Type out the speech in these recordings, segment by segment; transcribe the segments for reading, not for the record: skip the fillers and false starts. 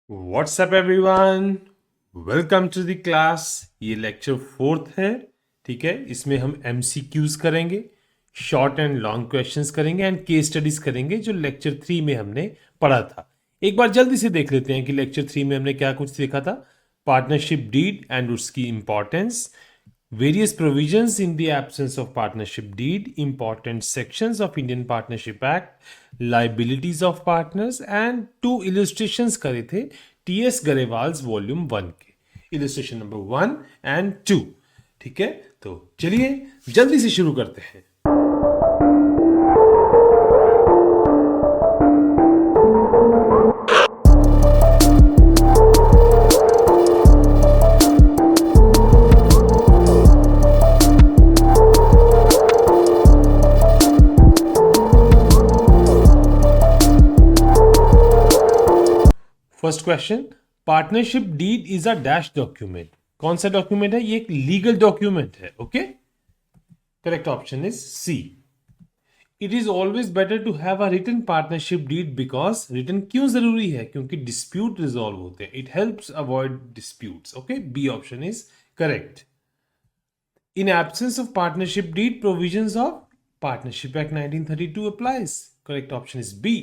WhatsApp everyone, welcome to the class. ये lecture 4th है। ठीक है, इसमें हम एमसीक्यूज करेंगे, शॉर्ट एंड लॉन्ग क्वेश्चंस करेंगे एंड केस स्टडीज करेंगे जो लेक्चर 3 में हमने पढ़ा था। एक बार जल्दी से देख लेते हैं कि लेक्चर 3 में हमने क्या कुछ सीखा था। पार्टनरशिप डीड एंड उसकी importance, various provisions in the absence of partnership deed, important sections of Indian Partnership Act, liabilities of partners and two illustrations करे थे टी.एस. गरेवाल्स वॉल्यूम 1 के, इलस्ट्रेशन नंबर 1 एंड 2। ठीक है, तो चलिए जल्दी से शुरू करते हैं। First question, partnership deed is a dash document. कौन सा डॉक्यूमेंट है? ये एक लीगल डॉक्यूमेंट है। Okay, correct option is C. It is always better to have a written partnership deed because written क्यों जरूरी है? क्योंकि डिस्प्यूट रिजॉल्व होते हैं। It helps avoid disputes. Okay, B option is correct. In absence of partnership deed, provisions of Partnership Act 1932 applies. Correct option is B.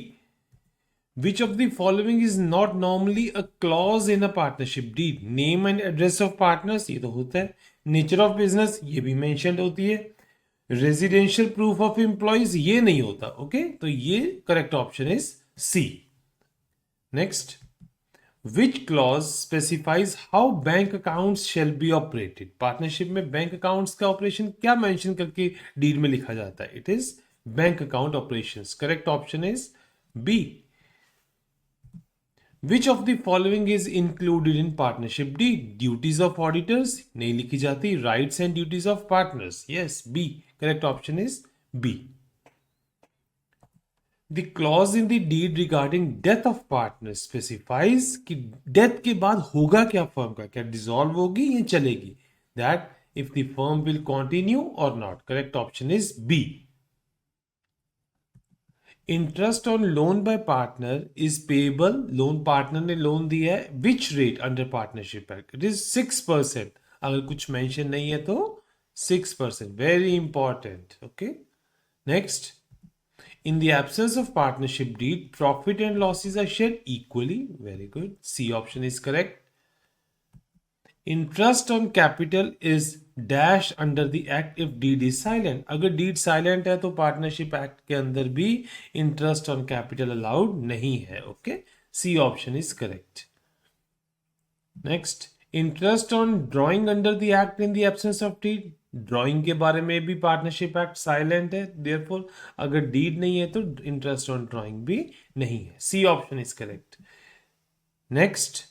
Which of the following is not normally a clause in a partnership deed? Name and address of partners, ये तो होता है। Nature of business, ये भी mentioned होती है। Residential proof of employees, ये नहीं होता। ओके, तो ये correct option is C. Next, which clause specifies how bank accounts shall be operated? Partnership में बैंक अकाउंट्स का ऑपरेशन क्या मेंशन करके डीड में लिखा जाता है? It is bank account operations. Correct option is B. Which of the following is included in partnership deed? Duties of auditors नहीं लिखी जाती। Rights and duties of partners, yes, B. Correct option is B. The clause in the deed regarding death of partners specifies कि death के बाद होगा क्या firm का? क्या डिसॉल्व होगी या चलेगी? That if the firm will continue or not. Correct option is B. Interest on loan by partner is payable. Loan partner ने लोन दिया है, which rate under partnership act? It is 6%। अगर कुछ मेंशन नहीं है तो 6%। Very important. Okay, next, in the absence of partnership deed, profit and losses are shared equally. Very good, C option is correct. Interest on capital is dash under the act if deed is silent. अगर deed silent है तो partnership act के अंदर भी interest on capital allowed नहीं है। Okay, C option is correct. Next, interest on drawing under the act in the absence of deed. Drawing के बारे में भी पार्टनरशिप एक्ट साइलेंट है, देयरफॉर अगर डीड नहीं है तो इंटरेस्ट ऑन ड्रॉइंग भी नहीं है। C option is correct. Next,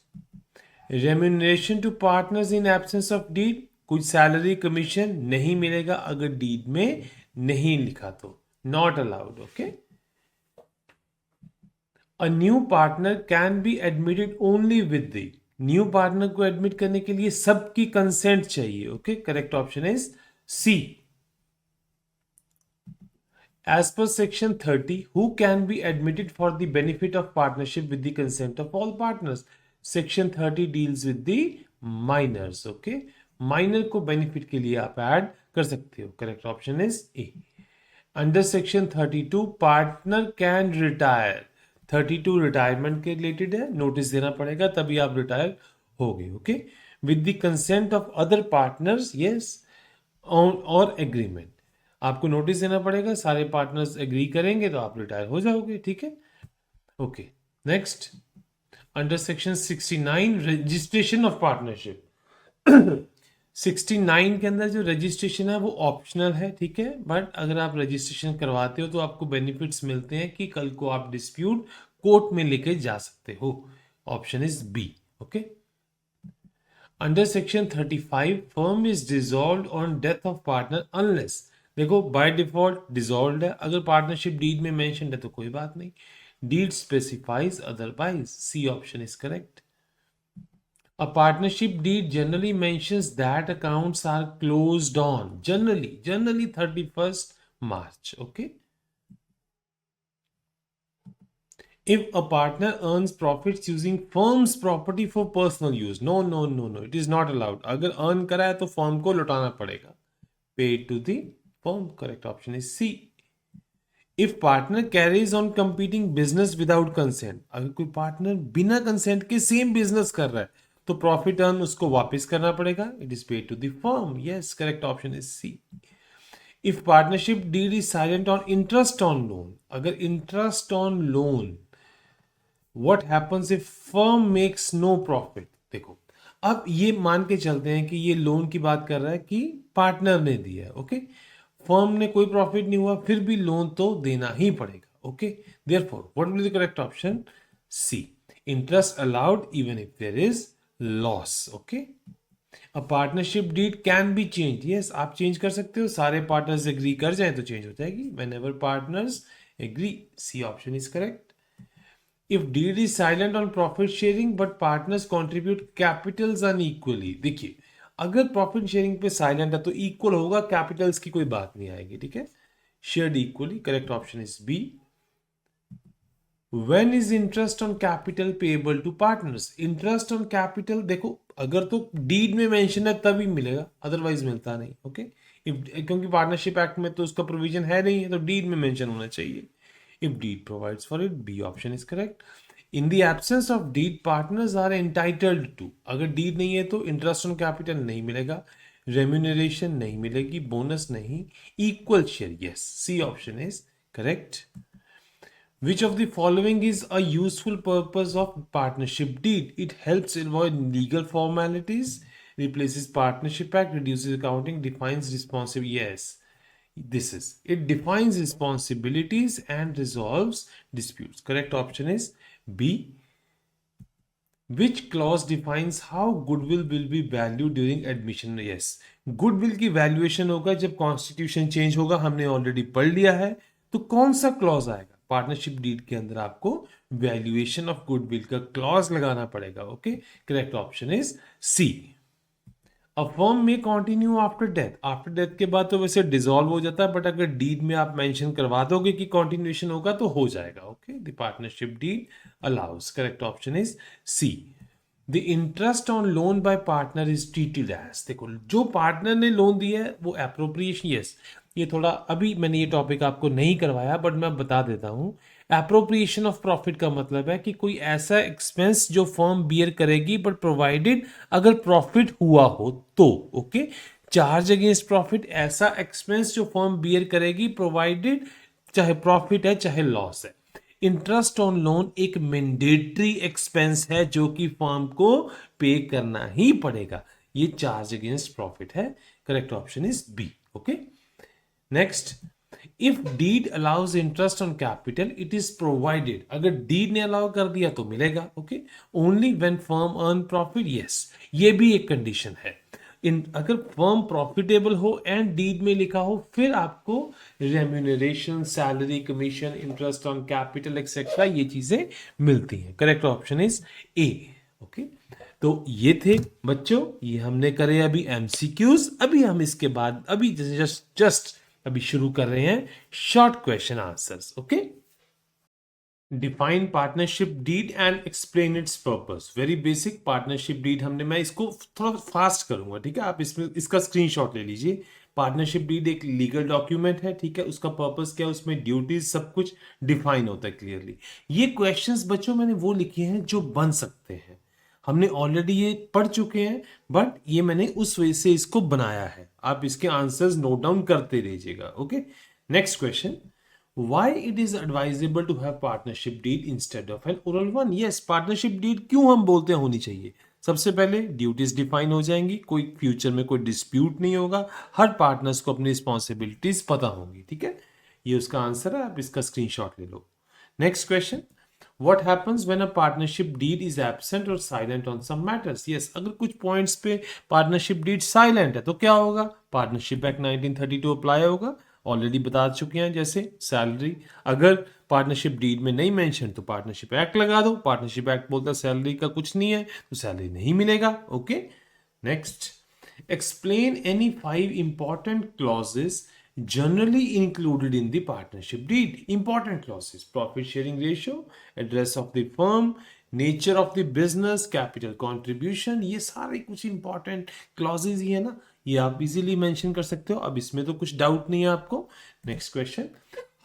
remuneration to partners in absence of deed. कुछ सैलरी कमीशन नहीं मिलेगा अगर डीड में नहीं लिखा तो, not allowed. Okay, a new partner can be admitted only with the. New partner को एडमिट करने के लिए सबकी कंसेंट चाहिए। Okay, correct option is C. As per section 30, who can be admitted for the benefit of partnership with the consent of all partners? Section 30 deals with the minors. Okay, minor को benefit के लिए आप add कर सकते हो। Correct option is A. Under section 32, partner can retire. 32 retirement के related है, notice देना पड़ेगा तभी आप retire होगे। Okay, with the consent of other partners, yes, और agreement। आपको नोटिस देना पड़ेगा, सारे पार्टनर्स एग्री करेंगे तो आप रिटायर हो जाओगे। ठीक है, okay. Next, under section 69 registration of partnership. 69 के अंदर जो रजिस्ट्रेशन है वो ऑप्शनल है। ठीक है, बट अगर आप रजिस्ट्रेशन करवाते हो तो आपको बेनिफिट्स मिलते हैं कि कल को आप डिस्प्यूट कोर्ट में लेके जा सकते हो। Option is B. Okay, under section 35 firm is dissolved on death of partner unless. देखो, बाय डिफॉल्ट डिसॉल्व्ड है, अगर पार्टनरशिप डीड में मेंशन्ड है तो कोई बात नहीं। Deed specifies otherwise. C option is correct. A partnership deed generally mentions that accounts are closed on generally 31st March. Okay, If a partner earns profits using firm's property for personal use, no, no, no, no, it is not allowed. अगर earn करा है तो firm को लौटाना पड़ेगा. Paid to the firm. Correct option is C. If partner carries on competing business without consent, अगर कोई partner बिना consent के same business कर रहा है तो profit earn उसको वापस करना पड़ेगा. It is paid to the firm. Yes, correct option is C. If partnership deed is silent on interest on loan, अगर interest on loan, what happens if firm makes no profit? देखो, अब ये मान के चलते हैं कि ये लोन की बात कर रहा है कि पार्टनर ने दिया है, ओके. फर्म ने कोई प्रॉफिट नहीं हुआ, फिर भी लोन तो देना ही पड़ेगा, okay. Therefore what will be the correct option? C. Interest allowed even if there is loss, okay. A partnership deed can be change. Yes, आप चेंज कर सकते हो. सारे पार्टनर्स एग्री कर जाए तो चेंज हो जाएगी. Whenever partners agree. C option is correct. If deed is silent on profit sharing but partners contribute capitals unequally, देखिए अगर प्रॉफिट शेयरिंग पे साइलेंट है तो इक्वल होगा, कैपिटल्स की कोई बात नहीं आएगी, ठीक है. Shared equally. Correct option is B. When is interest on capital payable to partners? Interest on capital देखो अगर तो डीड में मेंशन है तभी मिलेगा, अदरवाइज मिलता नहीं, ओके. क्योंकि पार्टनरशिप एक्ट में तो उसका प्रोविजन है नहीं है, तो डीड में मेंशन होना चाहिए. If deed provides for it, B option is correct. In the absence of deed, partners are entitled to. अगर deed नहीं है तो interest on capital नहीं मिलेगा, remuneration नहीं मिलेगी, bonus नहीं, equal share. Yes, C option is correct. Which of the following is a useful purpose of partnership deed? It helps avoid legal formalities, replaces partnership act, reduces accounting, defines responsibility. Yes. This is, it defines responsibilities and resolves disputes. Correct option is B. Which clause defines how goodwill will be valued during admission? Yes, goodwill की valuation होगा जब constitution change होगा. हमने already पढ़ लिया है. तो कौन सा clause आएगा? पार्टनरशिप डीड के अंदर आपको वैल्यूएशन ऑफ गुडविल का क्लॉज लगाना पड़ेगा, okay. Correct option is C. A firm में continue after death. After death के बाद तो वैसे डिसॉल्व हो जाता है, बट अगर डीड में आप मेंशन करवा दोगे कि कंटिन्यूएशन होगा तो हो जाएगा, okay. The partnership deed allows. Correct option is C. The interest on loan by partner is treated as. देखो जो पार्टनर ने लोन दिया है वो एप्रोप्रिएशन. यस, ये थोड़ा अभी मैंने ये टॉपिक आपको नहीं करवाया बट मैं बता देता हूं. एप्रोप्रिएशन ऑफ प्रॉफिट का मतलब है कि कोई ऐसा एक्सपेंस जो फर्म बियर करेगी बट प्रोवाइडेड अगर प्रॉफिट हुआ हो तो, ओके. चार्ज अगेंस्ट प्रॉफिट ऐसा एक्सपेंस जो फर्म बियर करेगी प्रोवाइडेड चाहे प्रॉफिट है चाहे लॉस है. इंटरेस्ट ऑन लोन एक मैंडेटरी एक्सपेंस है जो कि फर्म को पे करना ही पड़ेगा. ये चार्ज अगेंस्ट प्रॉफिट है. Correct option is B, okay. Next, if deed allows interest on capital it is provided. अगर डीड ने अलाउ कर दिया तो मिलेगा, okay. Only when firm earn profit. Yes, ये भी एक कंडीशन है. अगर फर्म प्रॉफिटेबल हो एंड डीड में लिखा हो फिर आपको remuneration, salary, commission, interest on capital etcetera ये चीजें मिलती हैं. Correct option is A, okay. तो ये थे बच्चों, ये हमने करे अभी एमसीक्यूज. अभी हम इसके बाद अभी जस्ट अभी शुरू कर रहे हैं short question answers, okay. Define partnership deed and explain its purpose. Very basic partnership deed हमने, मैं इसको थोड़ा फास्ट करूंगा, ठीक है. आप इसमें इसका स्क्रीनशॉट ले लीजिए. पार्टनरशिप डीड एक लीगल डॉक्यूमेंट है, ठीक है. उसका पर्पस क्या है, उसमें ड्यूटीज सब कुछ डिफाइन होता है क्लियरली. ये क्वेश्चंस बच्चों मैंने वो लिखे हैं जो बन सकते हैं. हमने ऑलरेडी ये पढ़ चुके हैं बट ये मैंने उस वजह से इसको बनाया है. आप इसके आंसर्स नोट डाउन करते रहिएगा, okay. Next question, why it is advisable to have partnership deed instead of an oral one. Yes, partnership deed क्यों हम बोलते हैं होनी चाहिए. सबसे पहले ड्यूटीज डिफाइन हो जाएंगी, कोई फ्यूचर में कोई डिस्प्यूट नहीं होगा, हर पार्टनर्स को अपनी रिस्पॉन्सिबिलिटीज पता होंगी, ठीक है. ये उसका आंसर है, आप इसका स्क्रीनशॉट ले लो. Next question, what happens when a partnership deed is absent or silent on some matters. yes, अगर कुछ पॉइंट्स पे पार्टनरशिप डीड साइलेंट है तो क्या होगा. पार्टनरशिप एक्ट 1932 अप्लाई होगा, ऑलरेडी बता चुके हैं. जैसे सैलरी, अगर पार्टनरशिप डीड में नहीं मेंशन तो पार्टनरशिप एक्ट लगा दो. पार्टनरशिप एक्ट बोलता है सैलरी का कुछ नहीं है तो सैलरी नहीं मिलेगा, okay. Next, explain any 5 important clauses generally included in the partnership deed. Important clauses: profit sharing ratio, address of the firm, nature of the business, capital contribution, ये सारे कुछ important clauses ही है ना, ये आप इजीली मेंशन कर सकते हो. अब इसमें तो कुछ डाउट नहीं है आपको. Next question: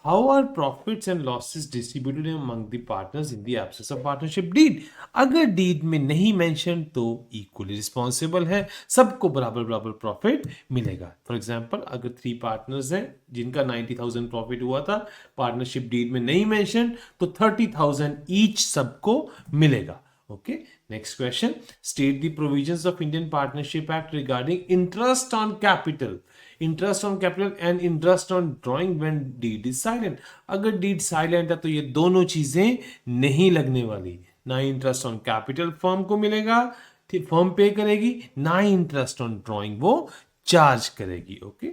how are profits and losses distributed among the partners in the absence of partnership deed? अगर डीड में नहीं मेंशन तो इक्वली रिस्पॉन्सिबल है, सबको बराबर बराबर प्रॉफिट मिलेगा. फॉर एग्जांपल, अगर 3 पार्टनर्स हैं जिनका 90,000 प्रॉफिट हुआ था, पार्टनरशिप डीड में नहीं मेंशन, तो 30,000 ईच सबको मिलेगा. Okay. Next question: state the provisions of Indian partnership act regarding interest on capital, interest on capital and interest on drawing when did is silent. अगर डीड साइलेंट है तो ये दोनों चीजें नहीं लगने वाली. ना इंटरेस्ट ऑन कैपिटल फर्म को मिलेगा, फर्म पे करेगी, ना इंटरेस्ट ऑन ड्रॉइंग वो चार्ज करेगी. Okay.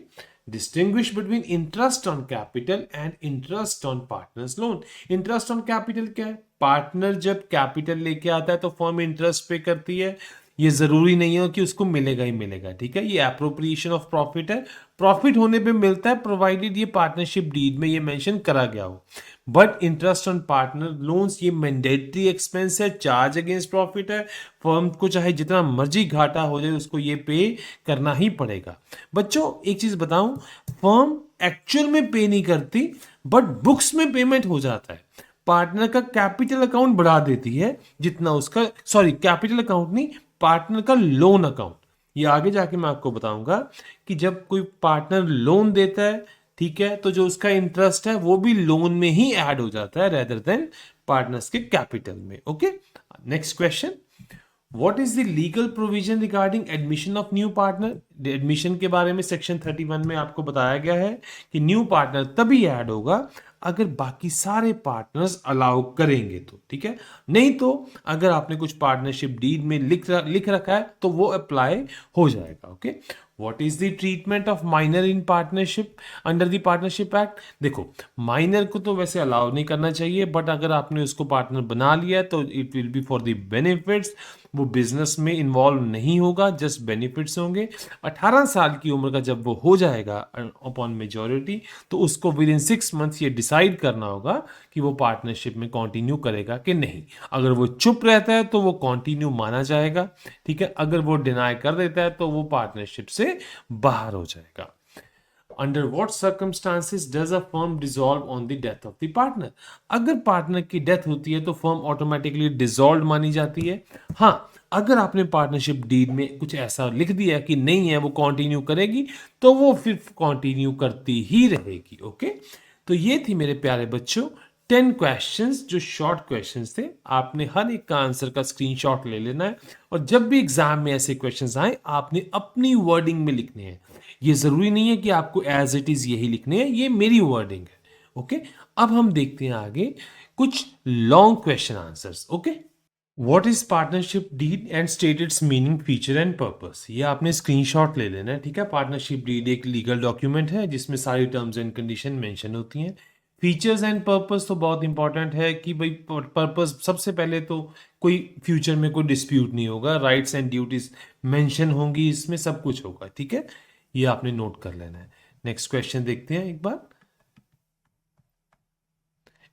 Distinguish between interest on capital and interest on partners loan. Interest on capital क्या है? पार्टनर जब कैपिटल लेके आता है तो फर्म इंटरेस्ट पे करती है. ये जरूरी नहीं है कि उसको मिलेगा ही मिलेगा. ठीक है, ये एप्रोप्रिएशन ऑफ प्रॉफिट है. प्रॉफिट होने पे मिलता है प्रोवाइडेड ये पार्टनरशिप डीड में ये मेंशन करा गया हो. But interest on partner loans ये मैंडेटरी एक्सपेंस है, चार्ज अगेंस्ट प्रॉफिट है. फर्म को चाहे जितना मर्जी घाटा हो जाए उसको ये पे करना ही पड़ेगा. बच्चों एक चीज बताऊं, फर्म एक्चुअल में पे नहीं करती बट बुक्स में पेमेंट हो जाता है. पार्टनर का कैपिटल अकाउंट बढ़ा देती है जितना उसका, सॉरी कैपिटल अकाउंट नहीं, पार्टनर का लोन अकाउंट. ये आगे जाके मैं आपको बताऊंगा कि जब कोई पार्टनर लोन देता है, ठीक है, तो जो उसका इंटरेस्ट है वो भी लोन में ही ऐड हो जाता है रेदर देन पार्टनर्स के कैपिटल में. Okay. Next question: what is the legal provision regarding admission of new partner? Admission के बारे में सेक्शन 31 में आपको बताया गया है कि न्यू पार्टनर तभी ऐड होगा अगर बाकी सारे पार्टनर्स अलाउ करेंगे तो. ठीक है, नहीं तो अगर आपने कुछ पार्टनरशिप डीड में लिख रखा है तो वो अप्लाई हो जाएगा. Okay. What is the treatment of minor in partnership under the partnership act? देखो, माइनर को तो वैसे अलाउ नहीं करना चाहिए, बट अगर आपने उसको पार्टनर बना लिया तो it will be for the benefits. वो बिजनेस में इन्वॉल्व नहीं होगा, जस्ट बेनिफिट्स होंगे. 18 साल की उम्र का जब वो हो जाएगा अपॉन मेजॉरिटी, तो उसको विद इन 6 मंथ्स ये डिसाइड करना होगा कि वो पार्टनरशिप में कंटिन्यू करेगा कि नहीं. अगर वो चुप रहता है तो वो कंटिन्यू माना जाएगा. ठीक है, अगर वो डिनाई कर देता है तो वो पार्टनरशिप से बाहर हो जाएगा. Under what circumstances does a firm dissolve on the death of the partner? अगर पार्टनर की डेथ होती है तो फर्म ऑटोमेटिकली डिसॉल्व मानी जाती है. हाँ, अगर आपने पार्टनरशिप डीड में कुछ ऐसा लिख दिया कि नहीं है वो कंटिन्यू करेगी, तो वो फिर कंटिन्यू करती ही रहेगी. ओके. तो ये थी मेरे प्यारे बच्चों 10 क्वेश्चंस जो शॉर्ट क्वेश्चंस थे. आपने हर एक का आंसर का स्क्रीनशॉट ले लेना है और जब भी एग्जाम में ऐसे क्वेश्चंस आए आपने अपनी वर्डिंग में लिखने हैं. ये जरूरी नहीं है कि आपको एज इट इज यही लिखने हैं, ये मेरी वर्डिंग है. ओके. अब हम देखते हैं आगे कुछ long question answers. Okay. What is partnership deed and state its meaning, feature and purpose? ये आपने स्क्रीनशॉट ले लेना है. ठीक है, पार्टनरशिप डीड एक लीगल डॉक्यूमेंट है जिसमें सारी टर्म्स एंड कंडीशन मेंशन होती हैं. फीचर्स एंड पर्पस तो बहुत इंपॉर्टेंट है कि भाई पर्पस सबसे पहले तो कोई फ्यूचर में कोई डिस्प्यूट नहीं होगा, राइट्स एंड ड्यूटीज मेंशन होंगी, इसमें सब कुछ होगा. ठीक है, ये आपने नोट कर लेना है. नेक्स्ट क्वेश्चन देखते हैं एक बार.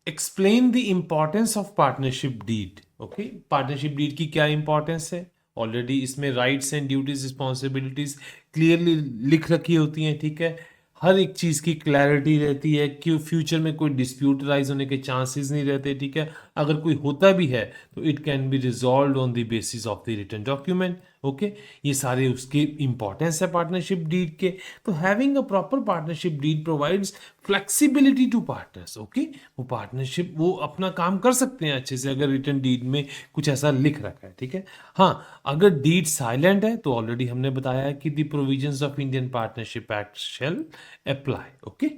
Explain the importance of partnership deed. Okay, partnership deed की क्या इंपॉर्टेंस है? ऑलरेडी इसमें rights and duties responsibilities clearly लिख रखी होती हैं. ठीक है, हर एक चीज की क्लैरिटी रहती है कि फ्यूचर में कोई डिस्प्यूट राइज होने के चांसेस नहीं रहते. ठीक है, अगर कोई होता भी है तो it can be resolve on the basis of the written document. Okay, ये सारे उसके इंपॉर्टेंस है पार्टनरशिप डीड के. तो having a proper partnership deed provides flexibility to partners. Okay, वो पार्टनरशिप वो अपना काम कर सकते हैं अच्छे से अगर रिटन डीड में कुछ ऐसा लिख रखा है. ठीक है, हाँ, अगर डीड साइलेंट है तो ऑलरेडी हमने बताया है कि the provisions of Indian partnership act shall apply. Okay.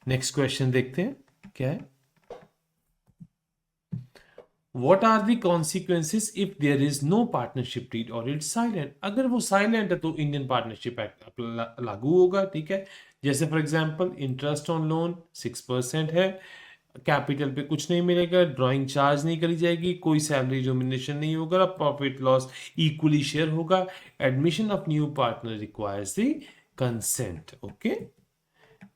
Next question देखते हैं क्या है. What are the consequences if there is no partnership deed or it's silent? अगर वो साइलेंट है तो इंडियन पार्टनरशिप एक्ट लागू होगा. ठीक है, जैसे for example interest on loan 6% है, कैपिटल पे कुछ नहीं मिलेगा, ड्राइंग चार्ज नहीं करी जाएगी, कोई सैलरी रिम्यूनरेशन नहीं होगा, प्रॉफिट लॉस इक्वली शेयर होगा. Admission of new partner requires the consent. Okay.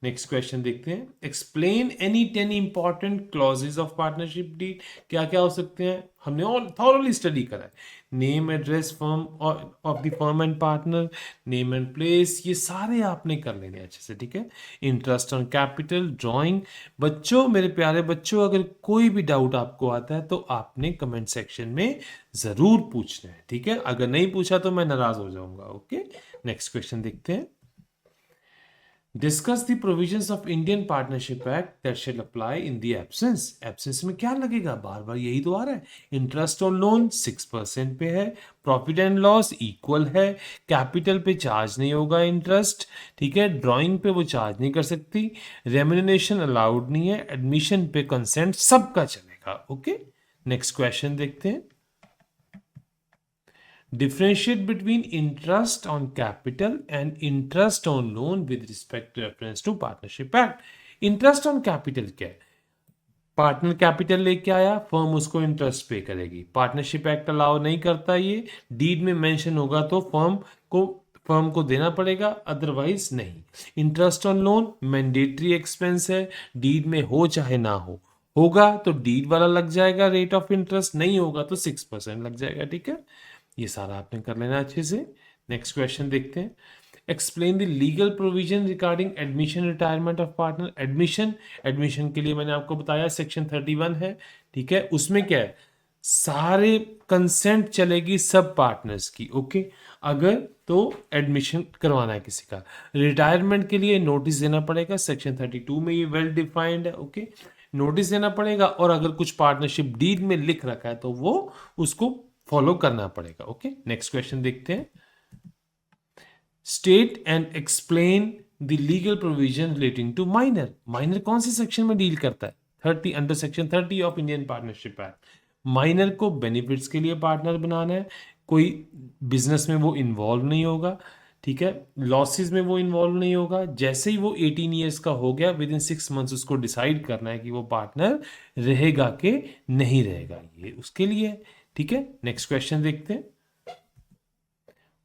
Next question देखते हैं, explain any 10 important clauses of partnership deed. क्या क्या हो सकते हैं, हमने ऑल थॉरली स्टडी करा है। Name address firm of the firm and partner, name and place, ये सारे आपने कर लेने अच्छे से, ठीक है। Interest on capital, drawing. बच्चों, मेरे प्यारे बच्चों, अगर कोई भी डाउट आपको आता है तो आपने कमेंट सेक्शन में जरूर पूछना है, ठीक है। अगर नहीं पूछा तो मैं नाराज हो जाऊंगा। ओके, नेक्स्ट क्वेश्चन देखते हैं, discuss the provisions of Indian partnership act that shall apply in the absence. Absence में क्या लगेगा, बार बार यही तो आ रहा है। इंटरेस्ट ऑन लोन 6% पे है, प्रॉफिट एंड लॉस इक्वल है, कैपिटल पे चार्ज नहीं होगा इंटरेस्ट, ठीक है। ड्राइंग पे वो चार्ज नहीं कर सकती, रेम्यूनरेशन अलाउड नहीं है, एडमिशन पे कंसेंट सबका चलेगा। ओके, नेक्स्ट क्वेश्चन देखते हैं, differentiate between interest on capital and interest on loan with respect to reference to partnership act। interest on capital क्या है, पार्टनर कैपिटल लेके आया, फर्म उसको इंटरेस्ट पे करेगी। पार्टनरशिप एक्ट अलाउ नहीं करता, ये डीड में मेंशन होगा तो फर्म को देना पड़ेगा, अदरवाइज नहीं। Interest on loan mandatory expense है, डीड में हो चाहे ना हो, होगा तो डीड वाला लग जाएगा रेट ऑफ इंटरेस्ट, नहीं होगा तो 6% लग जाएगा, ठीक है। ये सारा आपने कर लेना अच्छे से। नेक्स्ट क्वेश्चन देखते हैं, explain the legal provision regarding admission retirement of partner. Admission के लिए मैंने आपको बताया सेक्शन 31 है, ठीक है। उसमें क्या है, सारे कंसेंट चलेगी सब पार्टनर्स की। ओके, अगर तो एडमिशन करवाना है किसी का, रिटायरमेंट के लिए नोटिस देना पड़ेगा, सेक्शन 32 में ये वेल डिफाइंड है। ओके, नोटिस देना पड़ेगा, और अगर कुछ पार्टनरशिप डीड में लिख रखा है तो वो उसको फॉलो करना पड़ेगा। ओके, नेक्स्ट क्वेश्चन देखते हैं, state and explain the legal provision relating to minor. Minor कौन से सेक्शन में डील करता है, 30 under section 30 of Indian partnership act. Minor को बेनिफिट्स के लिए पार्टनर बनाना है, कोई बिजनेस में वो इन्वॉल्व नहीं होगा, ठीक है। लॉसेस में वो इन्वॉल्व नहीं होगा, जैसे ही वो 18 ईयर्स का हो गया विद इन 6 मंथ्स उसको डिसाइड करना है कि वो पार्टनर रहेगा कि नहीं रहेगा, ये उसके लिए, ठीक है। नेक्स्ट क्वेश्चन देखते हैं,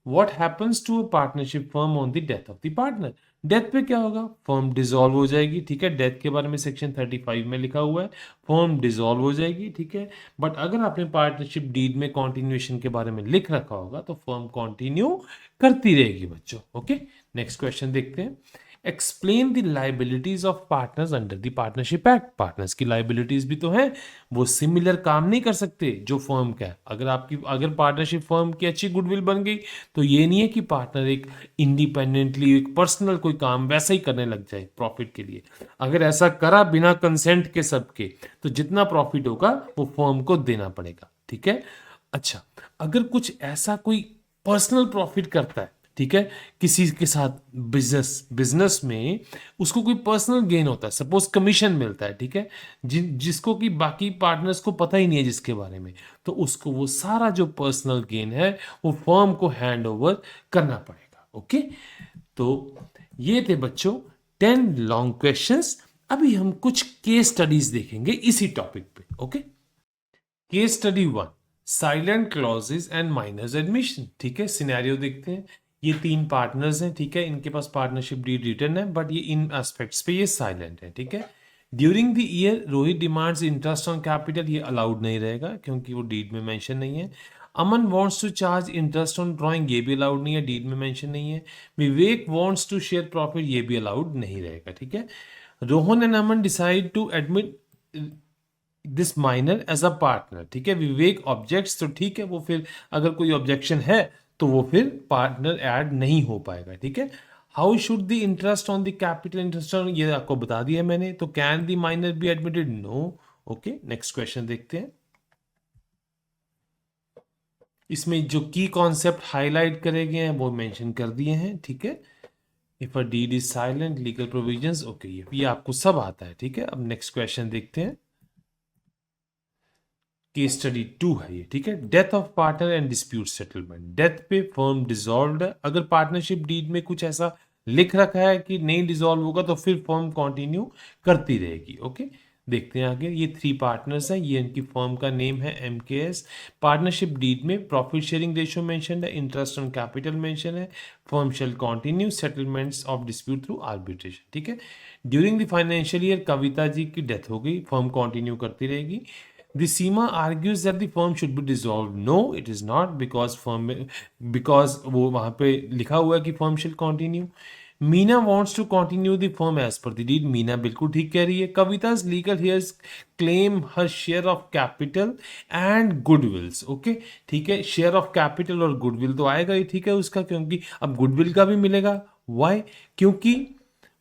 what happens to a partnership firm on the death of the partner. Death पे क्या होगा, फर्म डिसॉल्व हो जाएगी, ठीक है। डेथ के बारे में सेक्शन 35 में लिखा हुआ है, फर्म डिसॉल्व हो जाएगी, ठीक है। बट अगर आपने पार्टनरशिप डीड में कॉन्टिन्यूएशन के बारे में लिख रखा होगा तो फर्म कंटिन्यू करती रहेगी बच्चों। ओके, नेक्स्ट क्वेश्चन देखते हैं, explain the liabilities of partners under the partnership act. Partners की लाइबिलिटीज भी तो हैं, वो सिमिलर काम नहीं कर सकते जो फर्म का है। अगर पार्टनरशिप फर्म की अच्छी गुडविल बन गई तो ये नहीं है कि पार्टनर एक इंडिपेंडेंटली एक पर्सनल कोई काम वैसा ही करने लग जाए प्रॉफिट के लिए। अगर ऐसा करा बिना कंसेंट के सबके तो जितना प्रॉफिट होगा वो फर्म को देना पड़ेगा, ठीक है। अच्छा, अगर कुछ ऐसा कोई पर्सनल प्रॉफिट करता है, ठीक है, किसी के साथ बिजनेस में उसको कोई पर्सनल गेन होता है, सपोज कमीशन मिलता है, ठीक है, जिसको कि बाकी पार्टनर्स को पता ही नहीं है जिसके बारे में, तो उसको वो सारा जो पर्सनल गेन है वो फर्म को हैंड ओवर करना पड़ेगा। ओके, तो ये थे बच्चों 10 लॉन्ग क्वेश्चंस। अभी हम कुछ केस स्टडीज देखेंगे इसी टॉपिक पे। Okay, case study 1, silent clauses and minors admission, ठीक है। सिनेरियो देखते हैं, ये 3 पार्टनर्स हैं, ठीक है, इनके पास पार्टनरशिप डीड रिटर्न है बट ये इन एस्पेक्ट्स पे ये साइलेंट है, ठीक है। During the year Rohit demands interest on capital, ये अलाउड नहीं रहेगा क्योंकि वो डीड में मेंशन नहीं है। Aman wants to charge interest on drawing, ये भी अलाउड नहीं है, डीड में मेंशन नहीं है। Vivek wants to share profit, ये भी अलाउड नहीं रहेगा, ठीक है। Rohan and Aman decide to admit this minor as a partner, ठीक है। विवेक ऑब्जेक्ट्स, तो ठीक है, वो फिर अगर कोई ऑब्जेक्शन है तो वो फिर पार्टनर ऐड नहीं हो पाएगा, ठीक है। How should the interest on the capital interest on, ये आपको बता दिया मैंने, तो can the minor be admitted, no. Okay, next question देखते हैं, इसमें जो की कॉन्सेप्ट हाईलाइट करे गए हैं वो मेंशन कर दिए हैं, ठीक है। If a deed is silent, legal provisions, okay, ये आपको सब आता है, ठीक है। अब नेक्स्ट क्वेश्चन देखते हैं, केस स्टडी 2 है ये, ठीक है। Death of partner and dispute settlement, death पे फर्म डिसॉल्व है, अगर पार्टनरशिप डीड में कुछ ऐसा लिख रखा है कि नहीं डिसॉल्व होगा तो फिर फर्म कंटिन्यू करती रहेगी। ओके, देखते हैं आगे। ये 3 पार्टनर्स हैं, ये इनकी फर्म का नेम है MKS। पार्टनरशिप डीड में प्रॉफिट शेयरिंग रेशियो मेंशन है, इंटरेस्ट ऑन कैपिटल मेंशन है, firm shall continue settlements of dispute through arbitration, ठीक है। During the financial year Kavita ji की डेथ हो गई, फर्म कंटिन्यू करती रहेगी। The Seema argues that the firm should be dissolved. No, it is not because वो वहाँ पे लिखा हुआ है कि firm shall continue. Meena wants to continue the firm as per the deed. Meena बिल्कुल ठीक कह रही है। कविता's legal heirs claim her share of capital and goodwills. Okay, ठीक है, share of capital और goodwill तो आएगा ही, ठीक है उसका, क्योंकि अब goodwill का भी मिलेगा। Why? क्योंकि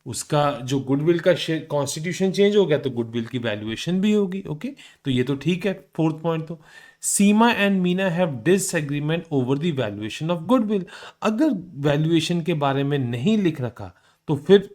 उसका जो गुडविल का कॉन्स्टिट्यूशन चेंज हो गया तो गुडविल की वैल्यूएशन भी होगी। ओके, तो ये तो ठीक है। फोर्थ पॉइंट, तो Seema and Meena have disagreement over the valuation of goodwill. अगर वैल्यूएशन के बारे में नहीं लिख रखा तो फिर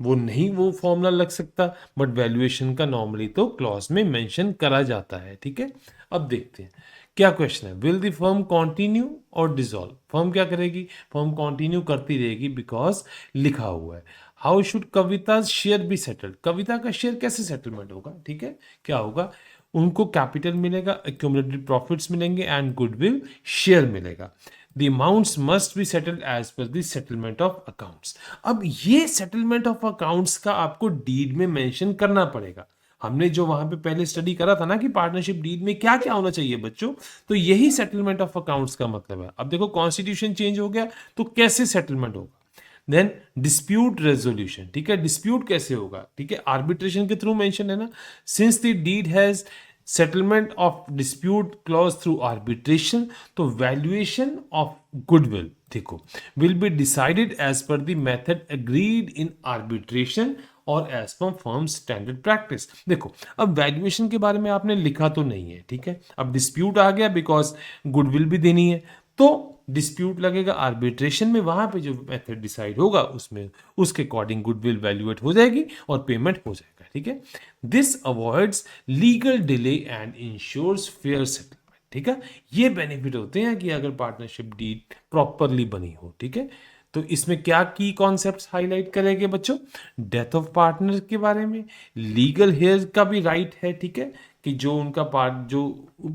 वो फॉर्मूला लग सकता, बट वैल्यूएशन का नॉर्मली तो क्लॉज में मेंशन करा जाता है, ठीक है। अब देखते हैं क्या क्वेश्चन है। विल द फर्म कंटिन्यू और डिसॉल्व? फर्म क्या करेगी? फर्म कंटिन्यू करती रहेगी बिकॉज लिखा हुआ है। How should Kavita share be settled? Kavita का शेयर कैसे सेटलमेंट होगा, ठीक है। क्या होगा? उनको कैपिटल मिलेगा, एक्यूमुलेटेड प्रॉफिट्स मिलेंगे एंड गुडविल शेयर मिलेगा। The amounts must be settled as per the settlement of accounts. अब ये settlement of accounts का आपको डीड में मेंशन करना पड़ेगा। हमने जो वहां पे पहले स्टडी करा था ना कि पार्टनरशिप डीड में क्या क्या होना चाहिए बच्चों, तो यही सेटलमेंट ऑफ अकाउंट्स का मतलब है। अब देखो कॉन्स्टिट्यूशन चेंज हो गया तो कैसे सेटलमेंट होगा। देन डिस्प्यूट रेजोल्यूशन, ठीक है। डिस्प्यूट कैसे होगा, ठीक है, आर्बिट्रेशन के थ्रू मेंशन है ना। Since the deed has settlement of dispute clause through arbitration, तो वैल्यूएशन ऑफ गुडविल देखो will be decided as per the method agreed in arbitration और as per firm standard practice. देखो अब valuation के बारे में आपने लिखा तो नहीं है, ठीक है। अब डिस्प्यूट आ गया बिकॉज गुडविल भी देनी है, तो डिस्प्यूट लगेगा आर्बिट्रेशन में, वहां पे जो मेथड डिसाइड होगा उसमें उसके अकॉर्डिंग गुडविल वैल्यूएट हो जाएगी और पेमेंट हो जाएगा, ठीक है। This avoids legal delay and ensures fair settlement, ठीक है। ये बेनिफिट होते हैं कि अगर पार्टनरशिप डीड प्रॉपरली बनी हो, ठीक है। तो इसमें क्या की कॉन्सेप्ट्स हाईलाइट करेंगे बच्चों? डेथ ऑफ पार्टनर के बारे में, लीगल हेयर का भी राइट है, ठीक है, कि जो उनका जो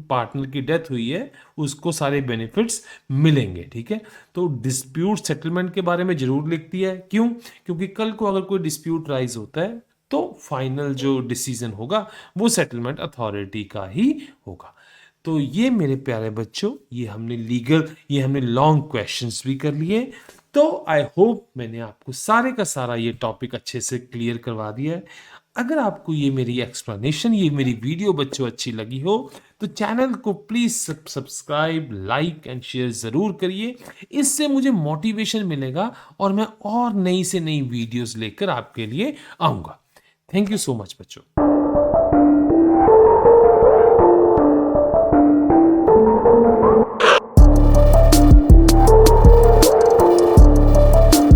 पार्टनर की डेथ हुई है उसको सारे बेनिफिट्स मिलेंगे, ठीक है। तो डिस्प्यूट सेटलमेंट के बारे में जरूर लिखती है, क्यों? क्योंकि कल को अगर कोई डिस्प्यूट राइज होता है तो फाइनल जो डिसीजन होगा वो सेटलमेंट अथॉरिटी का ही होगा। तो ये मेरे प्यारे बच्चों, ये हमने लॉन्ग क्वेश्चंस भी कर लिए। तो आई होप मैंने आपको सारे का सारा ये टॉपिक अच्छे से क्लियर करवा दिया है। अगर आपको ये मेरी एक्सप्लेनेशन, ये मेरी वीडियो बच्चों अच्छी लगी हो तो चैनल को please subscribe, like and share जरूर करिए। इससे मुझे मोटिवेशन मिलेगा और मैं और नई से नई वीडियोस लेकर आपके लिए आऊंगा। थैंक यू सो मच बच्चों।